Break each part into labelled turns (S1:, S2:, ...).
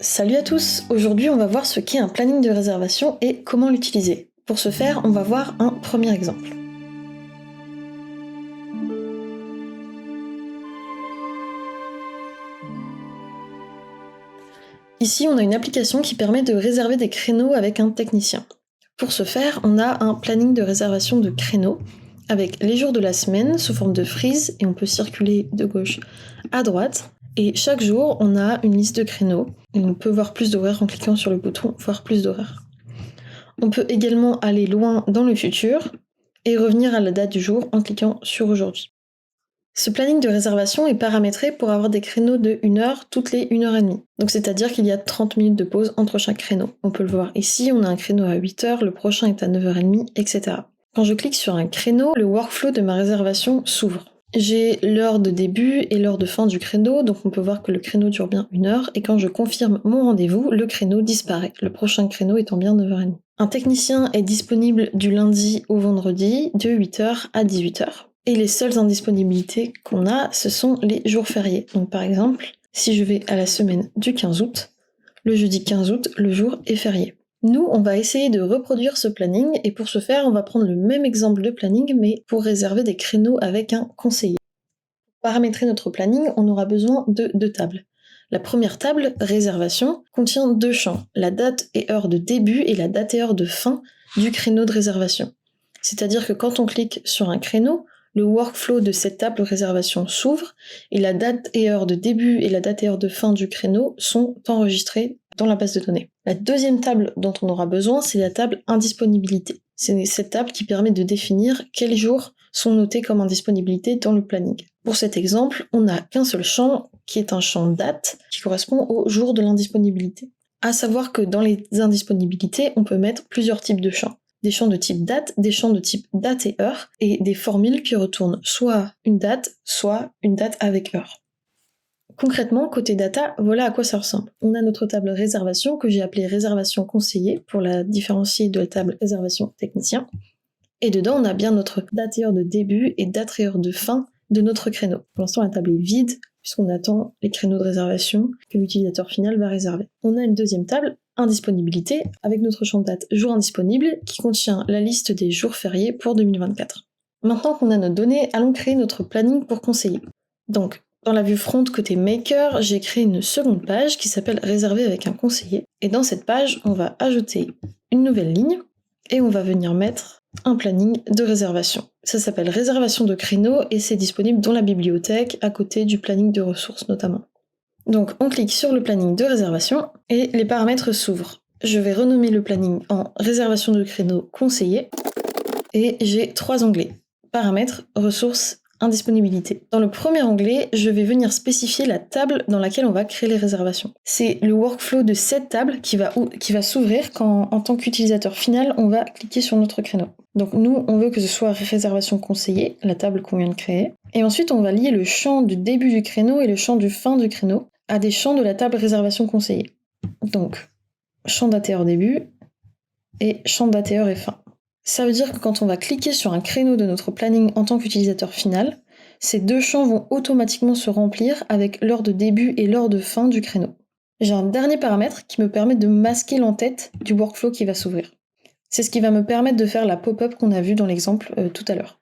S1: Salut à tous! Aujourd'hui on va voir ce qu'est un planning de réservation et comment l'utiliser. Pour ce faire, on va voir un premier exemple. Ici on a une application qui permet de réserver des créneaux avec un technicien. Pour ce faire, on a un planning de réservation de créneaux avec les jours de la semaine sous forme de frise et on peut circuler de gauche à droite. Et chaque jour, on a une liste de créneaux et on peut voir plus d'horaires en cliquant sur le bouton voir plus d'horaires. On peut également aller loin dans le futur et revenir à la date du jour en cliquant sur aujourd'hui. Ce planning de réservation est paramétré pour avoir des créneaux de 1 heure toutes les 1 heure et demie. Donc c'est-à-dire qu'il y a 30 minutes de pause entre chaque créneau. On peut le voir ici, on a un créneau à 8 heures, le prochain est à 9h30, etc. Quand je clique sur un créneau, le workflow de ma réservation s'ouvre. J'ai l'heure de début et l'heure de fin du créneau, donc on peut voir que le créneau dure bien 1 heure, et quand je confirme mon rendez-vous, le créneau disparaît, le prochain créneau étant bien 9h30. Un technicien est disponible du lundi au vendredi, de 8h à 18h. Et les seules indisponibilités qu'on a, ce sont les jours fériés. Donc par exemple, si je vais à la semaine du 15 août, le jeudi 15 août, le jour est férié. Nous, on va essayer de reproduire ce planning, et pour ce faire, on va prendre le même exemple de planning, mais pour réserver des créneaux avec un conseiller. Pour paramétrer notre planning, on aura besoin de 2 tables. La première table, réservation, contient 2 champs, la date et heure de début et la date et heure de fin du créneau de réservation. C'est-à-dire que quand on clique sur un créneau, le workflow de cette table réservation s'ouvre et la date et heure de début et la date et heure de fin du créneau sont enregistrées dans la base de données. La deuxième table dont on aura besoin, c'est la table indisponibilité. C'est cette table qui permet de définir quels jours sont notés comme indisponibilité dans le planning. Pour cet exemple, on n'a qu'un seul champ qui est un champ date qui correspond au jour de l'indisponibilité. À savoir que dans les indisponibilités, on peut mettre plusieurs types de champs. Des champs de type date, des champs de type date et heure, et des formules qui retournent soit une date avec heure. Concrètement, côté data, voilà à quoi ça ressemble. On a notre table réservation que j'ai appelée réservation conseillée pour la différencier de la table réservation technicien. Et dedans, on a bien notre date et heure de début et date et heure de fin de notre créneau. Pour l'instant, la table est vide puisqu'on attend les créneaux de réservation que l'utilisateur final va réserver. On a une deuxième table, indisponibilité, avec notre champ de date jour indisponible qui contient la liste des jours fériés pour 2024. Maintenant qu'on a nos données, allons créer notre planning pour conseiller. Donc, dans la vue front côté Maker, j'ai créé une seconde page qui s'appelle Réserver avec un conseiller. Et dans cette page, on va ajouter une nouvelle ligne et on va venir mettre un planning de réservation. Ça s'appelle réservation de créneaux et c'est disponible dans la bibliothèque à côté du planning de ressources notamment. Donc on clique sur le planning de réservation et les paramètres s'ouvrent. Je vais renommer le planning en réservation de créneaux conseillé et j'ai 3 onglets. Paramètres, ressources, indisponibilité. Dans le premier onglet, je vais venir spécifier la table dans laquelle on va créer les réservations. C'est le workflow de cette table qui va s'ouvrir quand, en tant qu'utilisateur final, on va cliquer sur notre créneau. Donc nous, on veut que ce soit réservation conseillée, la table qu'on vient de créer. Et ensuite, on va lier le champ du début du créneau et le champ du fin du créneau à des champs de la table réservation conseillée. Donc, champ date et heure début et champ date et heure et fin. Ça veut dire que quand on va cliquer sur un créneau de notre planning en tant qu'utilisateur final, ces 2 champs vont automatiquement se remplir avec l'heure de début et l'heure de fin du créneau. J'ai un dernier paramètre qui me permet de masquer l'entête du workflow qui va s'ouvrir. C'est ce qui va me permettre de faire la pop-up qu'on a vue dans l'exemple tout à l'heure.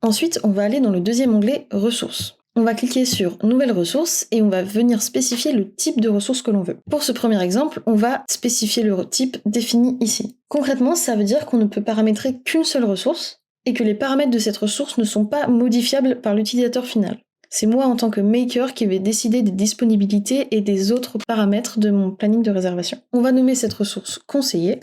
S1: Ensuite, on va aller dans le deuxième onglet ressources. On va cliquer sur nouvelle ressource et on va venir spécifier le type de ressource que l'on veut. Pour ce premier exemple, on va spécifier le type défini ici. Concrètement, ça veut dire qu'on ne peut paramétrer qu'une seule ressource et que les paramètres de cette ressource ne sont pas modifiables par l'utilisateur final. C'est moi en tant que maker qui vais décider des disponibilités et des autres paramètres de mon planning de réservation. On va nommer cette ressource conseiller.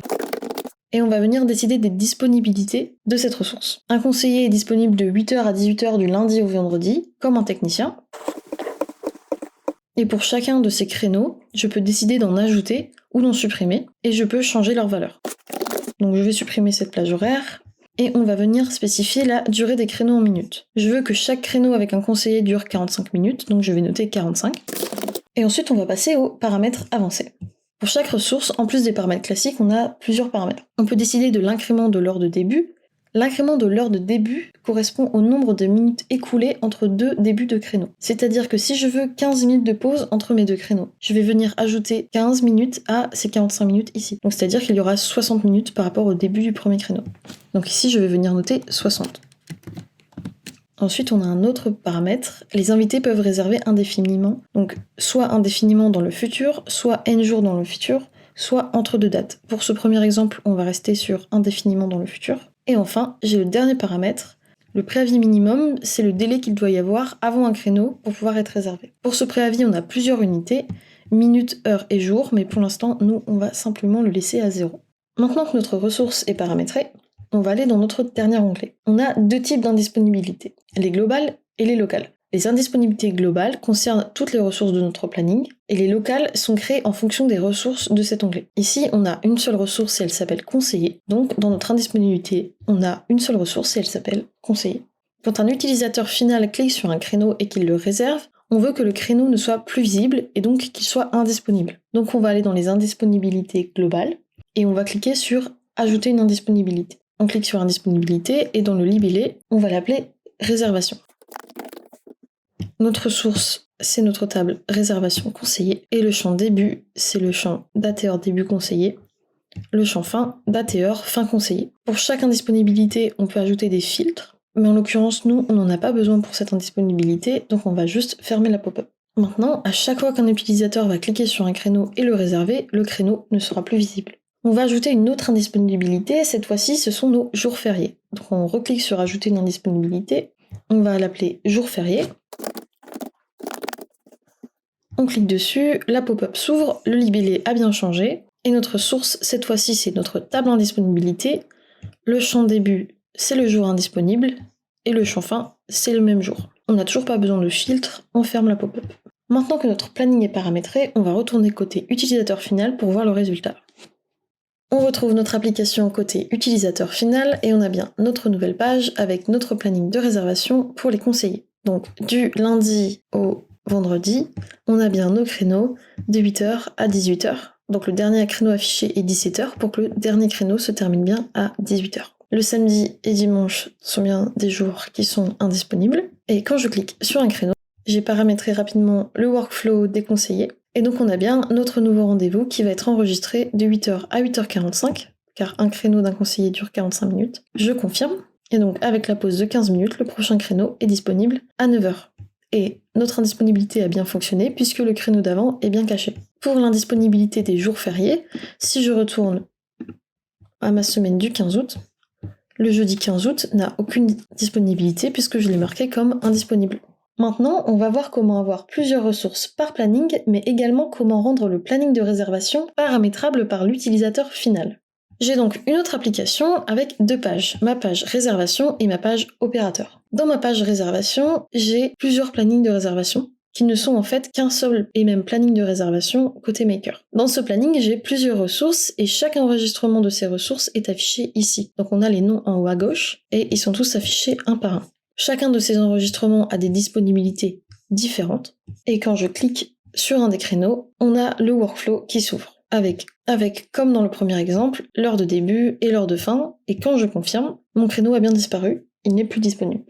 S1: Et on va venir décider des disponibilités de cette ressource. Un conseiller est disponible de 8h à 18h du lundi au vendredi, comme un technicien. Et pour chacun de ces créneaux, je peux décider d'en ajouter ou d'en supprimer, et je peux changer leur valeur. Donc je vais supprimer cette plage horaire, et on va venir spécifier la durée des créneaux en minutes. Je veux que chaque créneau avec un conseiller dure 45 minutes, donc je vais noter 45. Et ensuite on va passer aux paramètres avancés. Pour chaque ressource, en plus des paramètres classiques, on a plusieurs paramètres. On peut décider de l'incrément de l'heure de début, L'incrément de l'heure de début correspond au nombre de minutes écoulées entre deux débuts de créneau. C'est-à-dire que si je veux 15 minutes de pause entre mes deux créneaux, je vais venir ajouter 15 minutes à ces 45 minutes ici. Donc c'est-à-dire qu'il y aura 60 minutes par rapport au début du premier créneau. Donc ici, je vais venir noter 60. Ensuite, on a un autre paramètre. Les invités peuvent réserver indéfiniment. Donc soit indéfiniment dans le futur, soit n jours dans le futur, soit entre deux dates. Pour ce premier exemple, on va rester sur indéfiniment dans le futur. Et enfin, j'ai le dernier paramètre. Le préavis minimum, c'est le délai qu'il doit y avoir avant un créneau pour pouvoir être réservé. Pour ce préavis, on a plusieurs unités, minutes, heures et jours, mais pour l'instant, nous, on va simplement le laisser à 0. Maintenant que notre ressource est paramétrée, on va aller dans notre dernier onglet. On a deux types d'indisponibilité, les globales et les locales. Les indisponibilités globales concernent toutes les ressources de notre planning, et les locales sont créées en fonction des ressources de cet onglet. Ici, on a une seule ressource et elle s'appelle conseiller. Donc, dans notre indisponibilité, on a une seule ressource et elle s'appelle conseiller. Quand un utilisateur final clique sur un créneau et qu'il le réserve, on veut que le créneau ne soit plus visible et donc qu'il soit indisponible. Donc, on va aller dans les indisponibilités globales et on va cliquer sur ajouter une indisponibilité. On clique sur indisponibilité et dans le libellé, on va l'appeler réservation. Notre source, c'est notre table réservation conseillé et le champ début, c'est le champ date et heure début conseillé. Le champ fin, date et heure fin conseillé. Pour chaque indisponibilité, on peut ajouter des filtres, mais en l'occurrence, nous, on n'en a pas besoin pour cette indisponibilité, donc on va juste fermer la pop-up. Maintenant, à chaque fois qu'un utilisateur va cliquer sur un créneau et le réserver, le créneau ne sera plus visible. On va ajouter une autre indisponibilité, cette fois-ci, ce sont nos jours fériés. Donc on reclique sur ajouter une indisponibilité, on va l'appeler jour férié. On clique dessus, la pop-up s'ouvre, le libellé a bien changé, et notre source, cette fois-ci, c'est notre table indisponibilité. Le champ début, c'est le jour indisponible, et le champ fin, c'est le même jour. On n'a toujours pas besoin de filtre, on ferme la pop-up. Maintenant que notre planning est paramétré, on va retourner côté utilisateur final pour voir le résultat. On retrouve notre application côté utilisateur final, et on a bien notre nouvelle page avec notre planning de réservation pour les conseillers. Donc du lundi au vendredi, on a bien nos créneaux de 8h à 18h. Donc le dernier créneau affiché est 17h pour que le dernier créneau se termine bien à 18h. Le samedi et dimanche sont bien des jours qui sont indisponibles. Et quand je clique sur un créneau, j'ai paramétré rapidement le workflow des conseillers. Et donc on a bien notre nouveau rendez-vous qui va être enregistré de 8h à 8h45, car un créneau d'un conseiller dure 45 minutes. Je confirme. Et donc avec la pause de 15 minutes, le prochain créneau est disponible à 9h. Et notre indisponibilité a bien fonctionné puisque le créneau d'avant est bien caché. Pour l'indisponibilité des jours fériés, si je retourne à ma semaine du 15 août, le jeudi 15 août n'a aucune disponibilité puisque je l'ai marqué comme indisponible. Maintenant, on va voir comment avoir plusieurs ressources par planning, mais également comment rendre le planning de réservation paramétrable par l'utilisateur final. J'ai donc une autre application avec deux pages, ma page réservation et ma page opérateur. Dans ma page réservation, j'ai plusieurs plannings de réservation qui ne sont en fait qu'un seul et même planning de réservation côté maker. Dans ce planning, j'ai plusieurs ressources et chaque enregistrement de ces ressources est affiché ici. Donc on a les noms en haut à gauche et ils sont tous affichés un par un. Chacun de ces enregistrements a des disponibilités différentes et quand je clique sur un des créneaux, on a le workflow qui s'ouvre. Avec, comme dans le premier exemple, l'heure de début et l'heure de fin, et quand je confirme, mon créneau a bien disparu, il n'est plus disponible.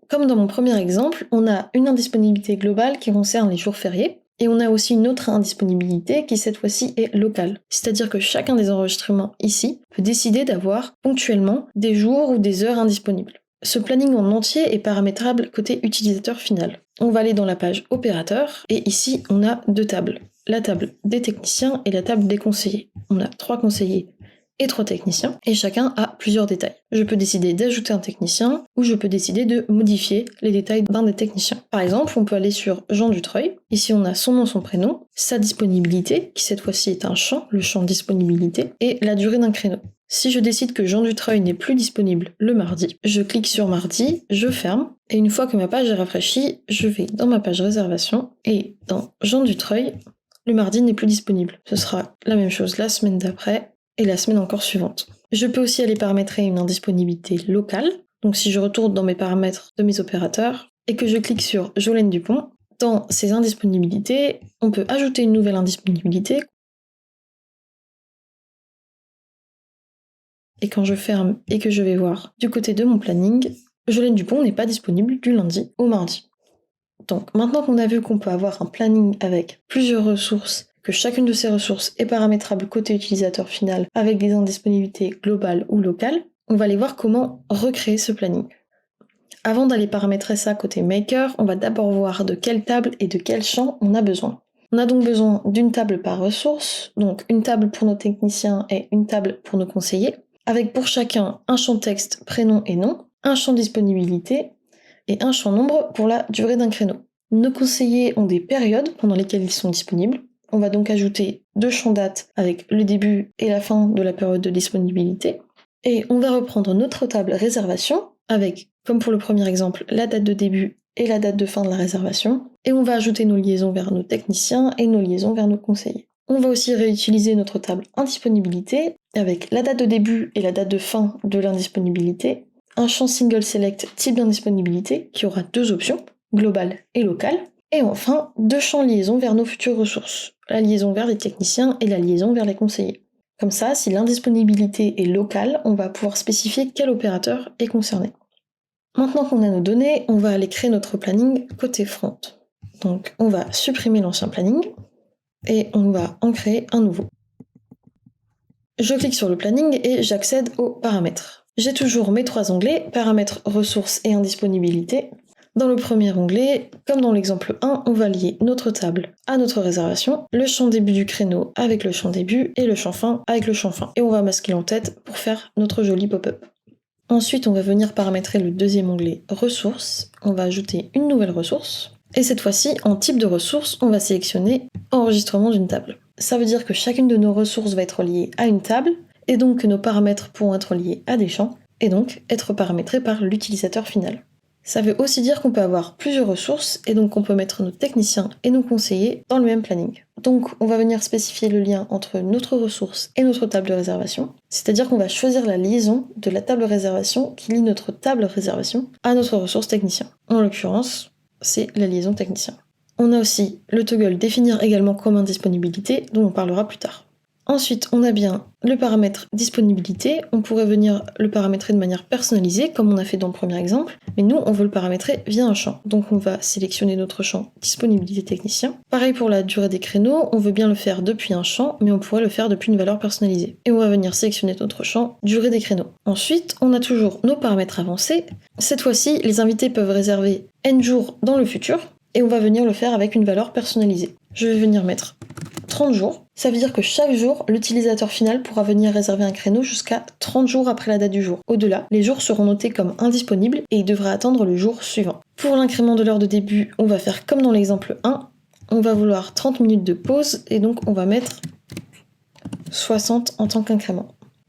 S1: Comme dans mon premier exemple, on a une indisponibilité globale qui concerne les jours fériés, et on a aussi une autre indisponibilité qui cette fois-ci est locale. C'est-à-dire que chacun des enregistrements ici peut décider d'avoir ponctuellement des jours ou des heures indisponibles. Ce planning en entier est paramétrable côté utilisateur final. On va aller dans la page opérateur, et ici on a deux tables. La table des techniciens et la table des conseillers. On a 3 conseillers et 3 techniciens, et chacun a plusieurs détails. Je peux décider d'ajouter un technicien, ou je peux décider de modifier les détails d'un des techniciens. Par exemple, on peut aller sur Jean Dutreuil. Ici, on a son nom, son prénom, sa disponibilité, qui cette fois-ci est un champ, le champ disponibilité, et la durée d'un créneau. Si je décide que Jean Dutreuil n'est plus disponible le mardi, je clique sur mardi, je ferme, et une fois que ma page est rafraîchie, je vais dans ma page réservation, et dans Jean Dutreuil, le mardi n'est plus disponible. Ce sera la même chose la semaine d'après et la semaine encore suivante. Je peux aussi aller paramétrer une indisponibilité locale. Donc si je retourne dans mes paramètres de mes opérateurs et que je clique sur Jolène Dupont, dans ces indisponibilités, on peut ajouter une nouvelle indisponibilité. Et quand je ferme et que je vais voir du côté de mon planning, Jolene Dupont n'est pas disponible du lundi au mardi. Donc maintenant qu'on a vu qu'on peut avoir un planning avec plusieurs ressources, que chacune de ces ressources est paramétrable côté utilisateur final avec des indisponibilités globales ou locales, on va aller voir comment recréer ce planning. Avant d'aller paramétrer ça côté maker, on va d'abord voir de quelle table et de quel champ on a besoin. On a donc besoin d'une table par ressource, donc une table pour nos techniciens et une table pour nos conseillers, avec pour chacun un champ texte, prénom et nom, un champ disponibilité et un champ nombre pour la durée d'un créneau. Nos conseillers ont des périodes pendant lesquelles ils sont disponibles. On va donc ajouter 2 champs date avec le début et la fin de la période de disponibilité. Et on va reprendre notre table réservation avec, comme pour le premier exemple, la date de début et la date de fin de la réservation. Et on va ajouter nos liaisons vers nos techniciens et nos liaisons vers nos conseillers. On va aussi réutiliser notre table indisponibilité avec la date de début et la date de fin de l'indisponibilité, un champ single select type d'indisponibilité qui aura 2 options, globale et locale, et enfin 2 champs liaison vers nos futures ressources, la liaison vers les techniciens et la liaison vers les conseillers. Comme ça, si l'indisponibilité est locale, on va pouvoir spécifier quel opérateur est concerné. Maintenant qu'on a nos données, on va aller créer notre planning côté front. Donc on va supprimer l'ancien planning et on va en créer un nouveau. Je clique sur le planning et j'accède aux paramètres. J'ai toujours mes 3 onglets, paramètres, ressources et indisponibilité. Dans le premier onglet, comme dans l'exemple 1, on va lier notre table à notre réservation, le champ début du créneau avec le champ début et le champ fin avec le champ fin. Et on va masquer l'en-tête pour faire notre joli pop-up. Ensuite, on va venir paramétrer le deuxième onglet ressources. On va ajouter une nouvelle ressource. Et cette fois-ci, en type de ressource, on va sélectionner enregistrement d'une table. Ça veut dire que chacune de nos ressources va être liée à une table, et donc que nos paramètres pourront être liés à des champs, et donc être paramétrés par l'utilisateur final. Ça veut aussi dire qu'on peut avoir plusieurs ressources, et donc on peut mettre nos techniciens et nos conseillers dans le même planning. Donc on va venir spécifier le lien entre notre ressource et notre table de réservation, c'est-à-dire qu'on va choisir la liaison de la table réservation qui lie notre table réservation à notre ressource technicien. En l'occurrence, c'est la liaison technicien. On a aussi le toggle définir également comme indisponibilité, dont on parlera plus tard. Ensuite, on a bien le paramètre disponibilité. On pourrait venir le paramétrer de manière personnalisée, comme on a fait dans le premier exemple, mais nous, on veut le paramétrer via un champ. Donc on va sélectionner notre champ disponibilité technicien. Pareil pour la durée des créneaux, on veut bien le faire depuis un champ, mais on pourrait le faire depuis une valeur personnalisée. Et on va venir sélectionner notre champ durée des créneaux. Ensuite, on a toujours nos paramètres avancés. Cette fois-ci, les invités peuvent réserver N jours dans le futur, et on va venir le faire avec une valeur personnalisée. Je vais venir mettre 30 jours. Ça veut dire que chaque jour, l'utilisateur final pourra venir réserver un créneau jusqu'à 30 jours après la date du jour. Au-delà, les jours seront notés comme indisponibles et il devra attendre le jour suivant. Pour l'incrément de l'heure de début, on va faire comme dans l'exemple 1. On va vouloir 30 minutes de pause et donc on va mettre 60 en tant qu'incrément.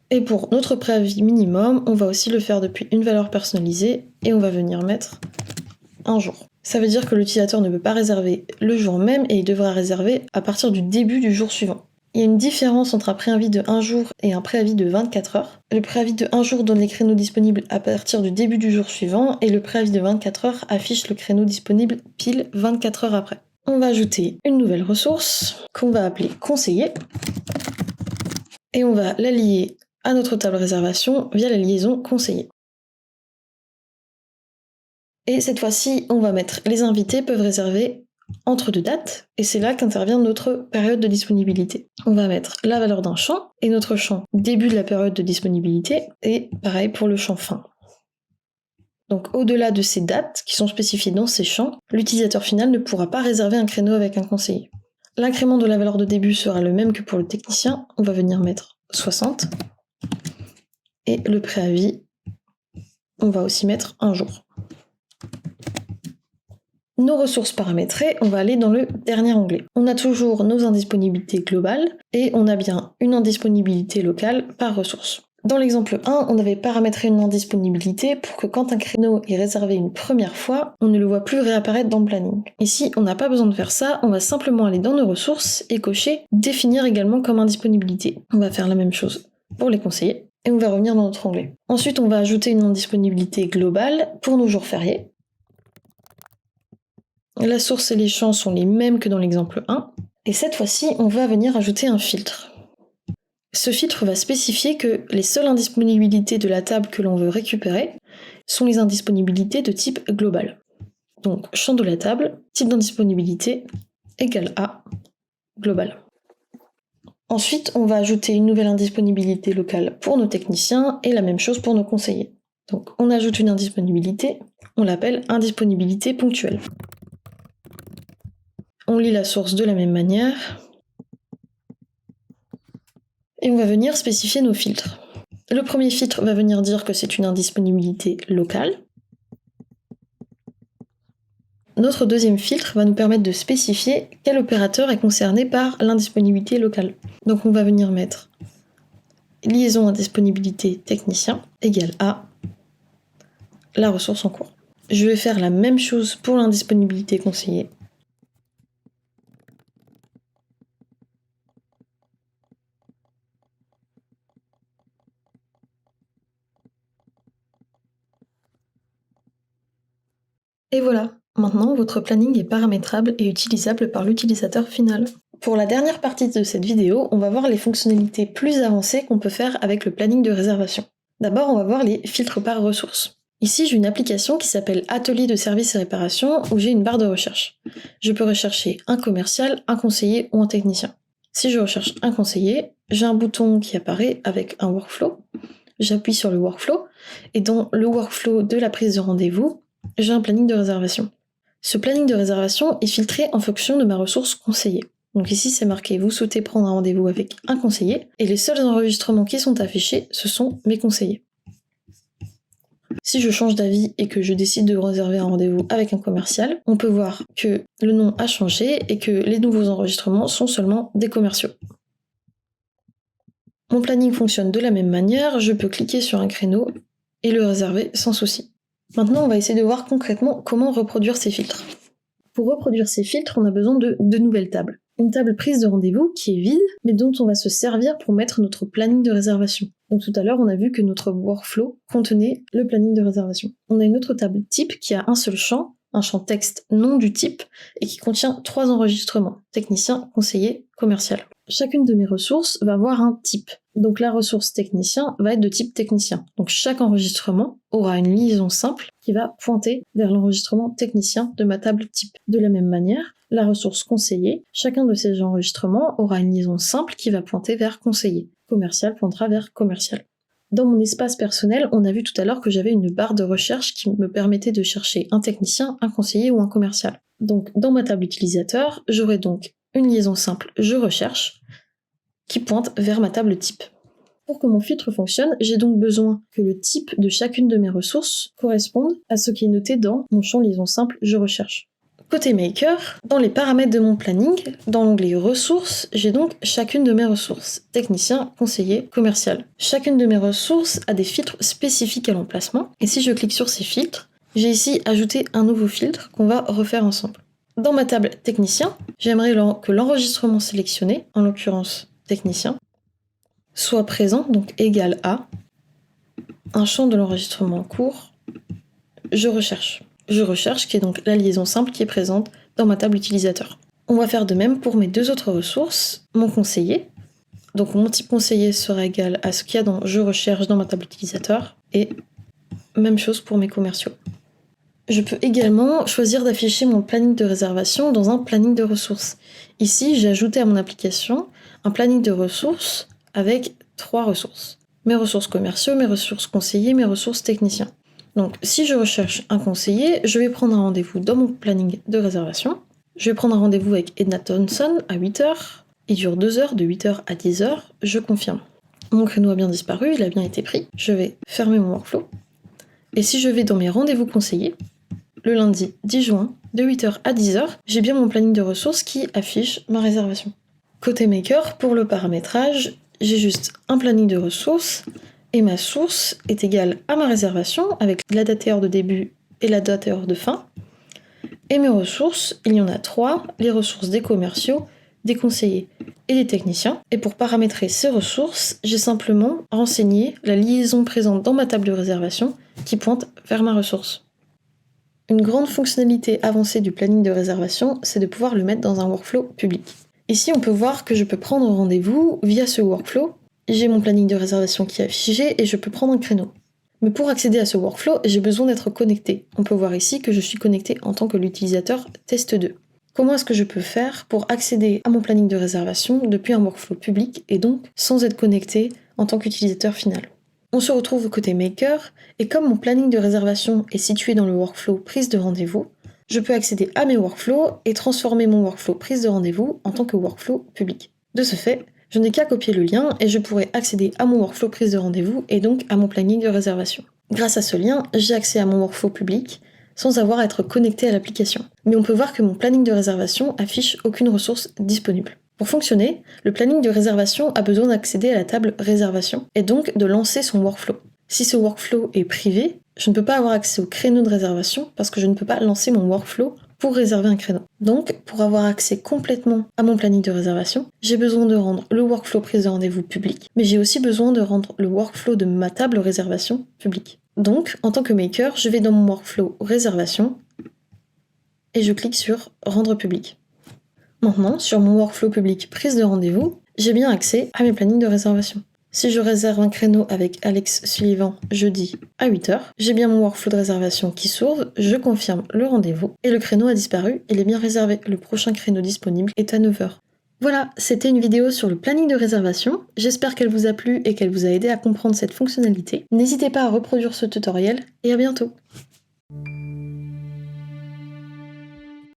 S1: Et pour notre préavis minimum, on va aussi le faire depuis une valeur personnalisée et on va venir mettre un jour. Ça veut dire que l'utilisateur ne peut pas réserver le jour même et il devra réserver à partir du début du jour suivant. Il y a une différence entre un préavis de 1 jour et un préavis de 24 heures. Le préavis de 1 jour donne les créneaux disponibles à partir du début du jour suivant et le préavis de 24 heures affiche le créneau disponible pile 24 heures après. On va ajouter une nouvelle ressource qu'on va appeler conseiller et on va la lier à notre table réservation via la liaison conseiller. Et cette fois-ci, on va mettre les invités peuvent réserver entre 2 dates, et c'est là qu'intervient notre période de disponibilité. On va mettre la valeur d'un champ, et notre champ début de la période de disponibilité, et pareil pour le champ fin. Donc au-delà de ces dates qui sont spécifiées dans ces champs, l'utilisateur final ne pourra pas réserver un créneau avec un conseiller. L'incrément de la valeur de début sera le même que pour le technicien, on va venir mettre 60, et le préavis, on va aussi mettre 1 jour. Nos ressources paramétrées, on va aller dans le dernier onglet. On a toujours nos indisponibilités globales et on a bien une indisponibilité locale par ressource. Dans l'exemple 1, on avait paramétré une indisponibilité pour que quand un créneau est réservé une première fois, on ne le voit plus réapparaître dans le planning. Ici, on n'a pas besoin de faire ça, on va simplement aller dans nos ressources et cocher définir également comme indisponibilité. On va faire la même chose pour les conseillers et on va revenir dans notre onglet. Ensuite, on va ajouter une indisponibilité globale pour nos jours fériés. La source et les champs sont les mêmes que dans l'exemple 1. Et cette fois-ci, on va venir ajouter un filtre. Ce filtre va spécifier que les seules indisponibilités de la table que l'on veut récupérer sont les indisponibilités de type global. Donc, champ de la table, type d'indisponibilité égale à global. Ensuite, on va ajouter une nouvelle indisponibilité locale pour nos techniciens et la même chose pour nos conseillers. Donc, on ajoute une indisponibilité, on l'appelle indisponibilité ponctuelle. On lit la source de la même manière. Et on va venir spécifier nos filtres. Le premier filtre va venir dire que c'est une indisponibilité locale. Notre deuxième filtre va nous permettre de spécifier quel opérateur est concerné par l'indisponibilité locale. Donc on va venir mettre liaison indisponibilité technicien égale à la ressource en cours. Je vais faire la même chose pour l'indisponibilité conseiller. Et voilà, maintenant votre planning est paramétrable et utilisable par l'utilisateur final. Pour la dernière partie de cette vidéo, on va voir les fonctionnalités plus avancées qu'on peut faire avec le planning de réservation. D'abord, on va voir les filtres par ressources. Ici, j'ai une application qui s'appelle Atelier de services et réparation où j'ai une barre de recherche. Je peux rechercher un commercial, un conseiller ou un technicien. Si je recherche un conseiller, j'ai un bouton qui apparaît avec un workflow. J'appuie sur le workflow et dans le workflow de la prise de rendez-vous, j'ai un planning de réservation. Ce planning de réservation est filtré en fonction de ma ressource conseiller. Donc ici c'est marqué « Vous souhaitez prendre un rendez-vous avec un conseiller » et les seuls enregistrements qui sont affichés, ce sont mes conseillers. Si je change d'avis et que je décide de réserver un rendez-vous avec un commercial, on peut voir que le nom a changé et que les nouveaux enregistrements sont seulement des commerciaux. Mon planning fonctionne de la même manière, je peux cliquer sur un créneau et le réserver sans souci. Maintenant, on va essayer de voir concrètement comment reproduire ces filtres. Pour reproduire ces filtres, on a besoin de deux nouvelles tables. Une table prise de rendez-vous qui est vide, mais dont on va se servir pour mettre notre planning de réservation. Donc tout à l'heure, on a vu que notre workflow contenait le planning de réservation. On a une autre table type qui a un seul champ, un champ texte nom du type, et qui contient 3 enregistrements, technicien, conseiller, commercial. Chacune de mes ressources va avoir un type. Donc la ressource technicien va être de type technicien. Donc chaque enregistrement aura une liaison simple qui va pointer vers l'enregistrement technicien de ma table type. De la même manière, la ressource conseiller, chacun de ces enregistrements aura une liaison simple qui va pointer vers conseiller. Commercial pointera vers commercial. Dans mon espace personnel, on a vu tout à l'heure que j'avais une barre de recherche qui me permettait de chercher un technicien, un conseiller ou un commercial. Donc dans ma table utilisateur, j'aurai donc une liaison simple « Je recherche » qui pointe vers ma table type. Pour que mon filtre fonctionne, j'ai donc besoin que le type de chacune de mes ressources corresponde à ce qui est noté dans mon champ liaison simple « Je recherche ». Côté Maker, dans les paramètres de mon planning, dans l'onglet ressources, j'ai donc chacune de mes ressources, technicien, conseiller, commercial. Chacune de mes ressources a des filtres spécifiques à l'emplacement, et si je clique sur ces filtres, j'ai ici ajouté un nouveau filtre qu'on va refaire ensemble. Dans ma table technicien, j'aimerais que l'enregistrement sélectionné, en l'occurrence technicien, soit présent, donc égal à un champ de l'enregistrement en cours, je recherche. Je recherche, qui est donc la liaison simple qui est présente dans ma table utilisateur. On va faire de même pour mes deux autres ressources, mon conseiller. Donc mon type conseiller sera égal à ce qu'il y a dans je recherche dans ma table utilisateur, et même chose pour mes commerciaux. Je peux également choisir d'afficher mon planning de réservation dans un planning de ressources. Ici, j'ai ajouté à mon application un planning de ressources avec 3 ressources. Mes ressources commerciaux, mes ressources conseillers, mes ressources techniciens. Donc si je recherche un conseiller, je vais prendre un rendez-vous dans mon planning de réservation. Je vais prendre un rendez-vous avec Edna Thompson à 8h. Il dure 2 heures, de 8h à 10h. Je confirme. Mon créneau a bien disparu, il a bien été pris. Je vais fermer mon workflow. Et si je vais dans mes rendez-vous conseillers, le lundi 10 juin, de 8h à 10h, j'ai bien mon planning de ressources qui affiche ma réservation. Côté Maker, pour le paramétrage, j'ai juste un planning de ressources et ma source est égale à ma réservation avec la date et heure de début et la date et heure de fin. Et mes ressources, il y en a 3, les ressources des commerciaux, des conseillers et des techniciens. Et pour paramétrer ces ressources, j'ai simplement renseigné la liaison présente dans ma table de réservation qui pointe vers ma ressource. Une grande fonctionnalité avancée du planning de réservation, c'est de pouvoir le mettre dans un workflow public. Ici, on peut voir que je peux prendre rendez-vous via ce workflow j'ai mon planning de réservation qui est affiché et je peux prendre un créneau. Mais pour accéder à ce workflow, j'ai besoin d'être connecté. On peut voir ici que je suis connecté en tant que l'utilisateur test2. Comment est-ce que je peux faire pour accéder à mon planning de réservation depuis un workflow public et donc sans être connecté en tant qu'utilisateur final? On se retrouve côté Maker, et comme mon planning de réservation est situé dans le workflow prise de rendez-vous, je peux accéder à mes workflows et transformer mon workflow prise de rendez-vous en tant que workflow public. De ce fait, je n'ai qu'à copier le lien et je pourrai accéder à mon workflow prise de rendez-vous et donc à mon planning de réservation. Grâce à ce lien, j'ai accès à mon workflow public sans avoir à être connecté à l'application. Mais on peut voir que mon planning de réservation affiche aucune ressource disponible. Pour fonctionner, le planning de réservation a besoin d'accéder à la table réservation et donc de lancer son workflow. Si ce workflow est privé, je ne peux pas avoir accès au créneau de réservation parce que je ne peux pas lancer mon workflow pour réserver un créneau. Donc, pour avoir accès complètement à mon planning de réservation, j'ai besoin de rendre le workflow prise de rendez-vous public, mais j'ai aussi besoin de rendre le workflow de ma table réservation public. Donc, en tant que maker, je vais dans mon workflow réservation et je clique sur rendre public. Maintenant, sur mon workflow public prise de rendez-vous, j'ai bien accès à mes plannings de réservation. Si je réserve un créneau avec Alex Sullivan jeudi à 8h, j'ai bien mon workflow de réservation qui s'ouvre, je confirme le rendez-vous et le créneau a disparu, il est bien réservé. Le prochain créneau disponible est à 9h. Voilà, c'était une vidéo sur le planning de réservation. J'espère qu'elle vous a plu et qu'elle vous a aidé à comprendre cette fonctionnalité. N'hésitez pas à reproduire ce tutoriel et à bientôt.